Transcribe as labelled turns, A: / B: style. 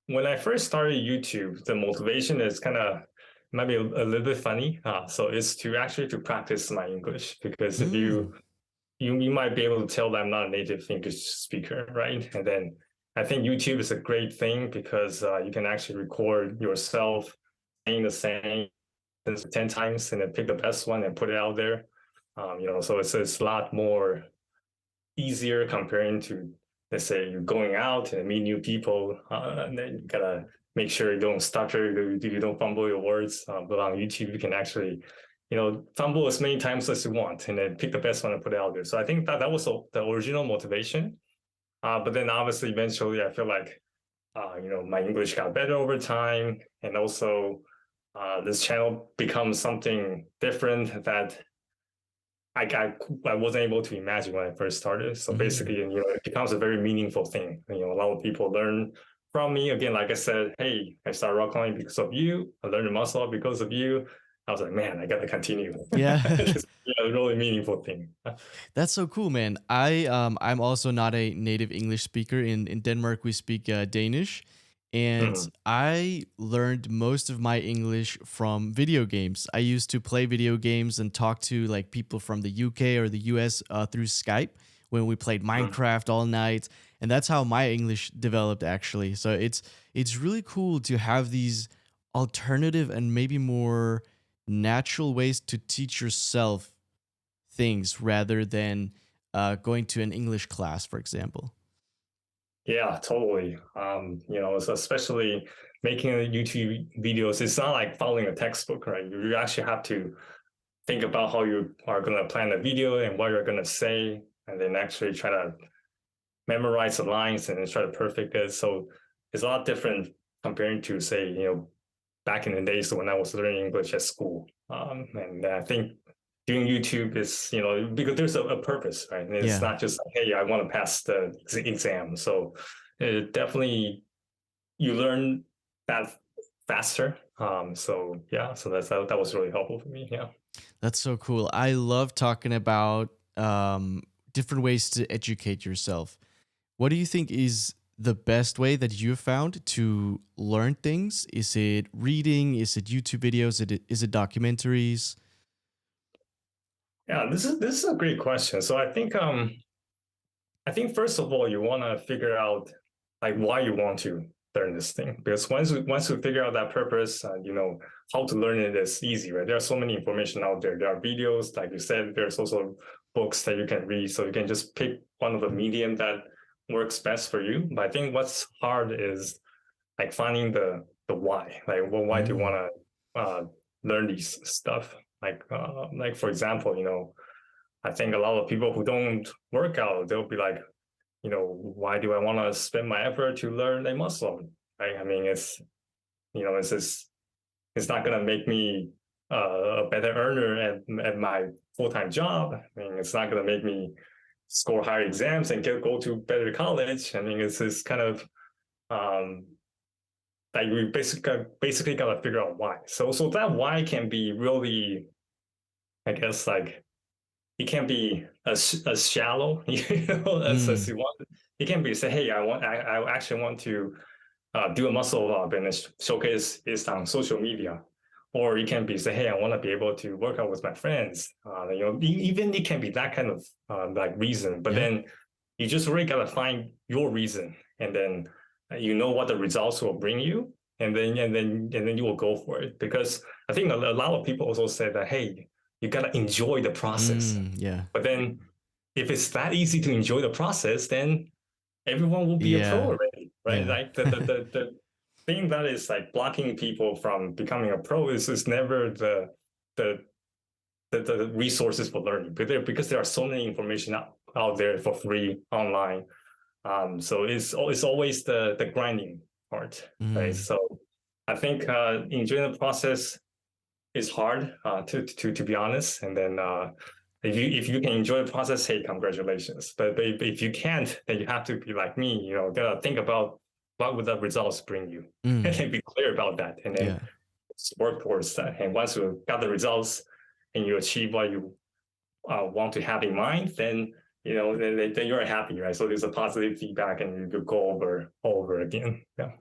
A: when I first started YouTube, the motivation is kind of might be a little bit funny. So it's to actually to practice my English because if
B: Mm,
A: you might be able to tell that I'm not a native English speaker, right? And then I think YouTube is a great thing because you can actually record yourself saying the same 10 times and then pick the best one and put it out there. So it's a lot more easier comparing to, let's say, you're going out and meet new people, and then you gotta make sure you don't stutter, you don't fumble your words. But on YouTube, you can actually, fumble as many times as you want, and then pick the best one and put it out there. So I think that was the original motivation. But then obviously, eventually, I feel like, my English got better over time, and also this channel becomes something different that I wasn't able to imagine when I first started. So basically,
B: mm.
A: it becomes a very meaningful thing. A lot of people learn from me. Again, like I said, hey, I started rock climbing because of you. I learned the muscle up because of you. I was like, man, I got to continue.
B: Yeah.
A: It's a really meaningful thing.
B: That's so cool, man. I'm also not a native English speaker. In Denmark, we speak Danish, and
A: Mhm.
B: I learned most of my English from video games. I used to play video games and talk to like people from the UK or the US through Skype when we played
A: Mhm.
B: Minecraft all night, and that's how my English developed actually. So it's really cool to have these alternative and maybe more natural ways to teach yourself things rather than going to an English class, for example.
A: Yeah, totally. So especially making YouTube videos, it's not like following a textbook, right? You actually have to think about how you are going to plan a video and what you're going to say, and then actually try to memorize the lines and then try to perfect it. So it's a lot different comparing to, say, back in the days when I was learning English at school. And I think doing YouTube is, because there's a purpose, right? And it's
B: Yeah,
A: not just like, hey, I want to pass the exam. So it definitely you learn that faster. So yeah, so that was really helpful for me. Yeah.
B: that's so cool. I love talking about different ways to educate yourself. What do you think is the best way that you found to learn things? Is it reading? Is it YouTube videos? Is it documentaries?
A: Yeah, this is a great question. So I think first of all you want to figure out like why you want to learn this thing, because once you figure out that purpose, how to learn it is easy, right? There are so many information out there. There are videos, like you said. There's also books that you can read, so you can just pick one of the medium that works best for you. But I think what's hard is like finding the why. Like, well, why do you want
B: Mm,
A: to learn these stuff? Like for example, I think a lot of people who don't work out, they'll be like, why do I want to spend my effort to learn a muscle? Right? I mean, it's just, it's not going to make me a better earner at my full time job. I mean, it's not going to make me score higher exams and go to better college. I mean, it's just kind of um, like we basically got to figure out why. So that why can be really, I guess, like it can be as shallow, as
B: mm,
A: you want. It can be say, hey, I actually want to do a muscle up and showcase this on social media, or it can be say, hey, I want to be able to work out with my friends. Even it can be that kind of like reason. But
B: yeah.
A: then you just really gotta find your reason, and then you know what the results will bring you, and then you will go for it. Because I think a lot of people also say that, hey, you gotta enjoy the process.
B: Yeah.
A: But then if it's that easy to enjoy the process, then everyone will be a pro
B: Yeah.
A: already, right?
B: Yeah.
A: Like the thing that is like blocking people from becoming a pro is never the the resources for learning, because there are so many information out there for free online. So it's always the grinding part, right?
B: Mm.
A: So I think enjoying the process is hard, to be honest. And then if you can enjoy the process, hey, congratulations. But if you can't, then you have to be like me. Gotta think about what would the results bring you, and
B: Mm.
A: then be clear about that, and then
B: Yeah.
A: work towards that. And once you got the results and you achieve what you want to have in mind, then then you're happy, right? So there's a positive feedback, and you could go over again. Yeah.